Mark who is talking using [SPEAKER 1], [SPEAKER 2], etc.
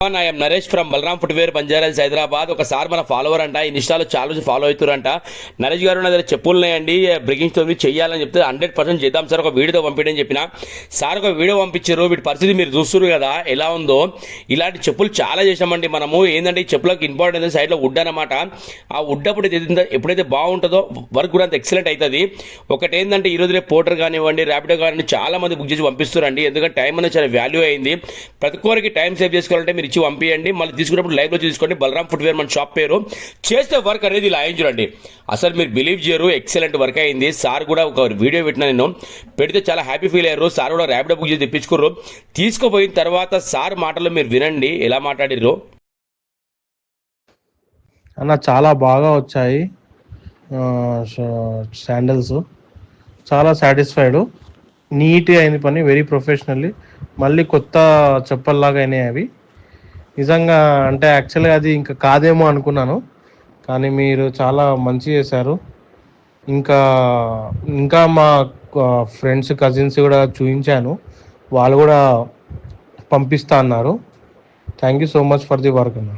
[SPEAKER 1] I'm Naresh from Balaram footwear Banjaras Hyderabad. ఒకసారి మన follower అంట ఇన్స్టాలో చాలా రోజు ఫాలో అవుతారంట. నరేష్ గారు నా దగ్గర చెప్పులు ఉన్నాయండి, బ్రేకింగ్ స్టోరీ చేయాలని చెప్తే 100% చేద్దాం సార్, ఒక వీడియో పంపించని చెప్పిన. సార్ ఒక వీడియో పంపించారు. వీటి పరిస్థితి మీరు చూస్తున్నారు కదా ఎలా ఉందో. ఇలాంటి చెప్పులు చాలా చేసామండి మనము. ఏంటంటే ఈ చెప్పులకు ఇంపార్టెంట్ సైడ్లో వుడ్ అనమాట. ఆ వుడ్ అప్పుడు ఎప్పుడైతే బాగుంటుందో వర్క్ కూడా అంత ఎక్సలెంట్ అవుతుంది. ఒకటి ఏంటంటే ఈ రోజు రేపు పోర్టర్ కానివ్వండి, ర్యాపిడో కానివ్వండి చాలా మంది బుక్ చేసి పంపిస్తారండి. ఎందుకంటే టైం అనేది చాలా వాల్యూ అయింది. ప్రతి ఒక్కరికి టైం సేవ్ చేసుకోవాలంటే మీరు ఇచ్చి పంపించండి. మళ్ళీ తీసుకున్నప్పుడు లైవ్లో తీసుకోండి. బలరాం ఫుట్వేర్ మన షాప్ పేరు. చేస్తే వర్క్ అనేది ఇలా అయింది చూడండి. అసలు మీరు బిలీవ్ చేయరు, ఎక్సలెంట్ వర్క్ అయింది. సార్ కూడా ఒక వీడియో పెట్టిన నేను, పెడితే చాలా హ్యాపీ ఫీల్ అయ్యారు. సార్ కూడా ర్యాపిడో బుక్ చేసి తెప్పించుకోరు. తీసుకుపోయిన తర్వాత సార్ మాటలు మీరు వినండి ఎలా మాట్లాడిర్రు.
[SPEAKER 2] అన్న చాలా బాగా వచ్చాయి శాండల్స్, చాలా సాటిస్ఫైడ్. నీట్గా అయింది పని, వెరీ ప్రొఫెషనల్లీ. మళ్ళీ కొత్త చెప్పల్లాగా అయినాయి అవి. నిజంగా అంటే యాక్చువల్గా అది ఇంకా కాదేమో అనుకున్నాను, కానీ మీరు చాలా మంచి చేశారు. ఇంకా ఇంకా మా ఫ్రెండ్స్ కజిన్స్ కూడా చూపించాను, వాళ్ళు కూడా పంపిస్తా అన్నారు. Thank you so much for the work అన్న.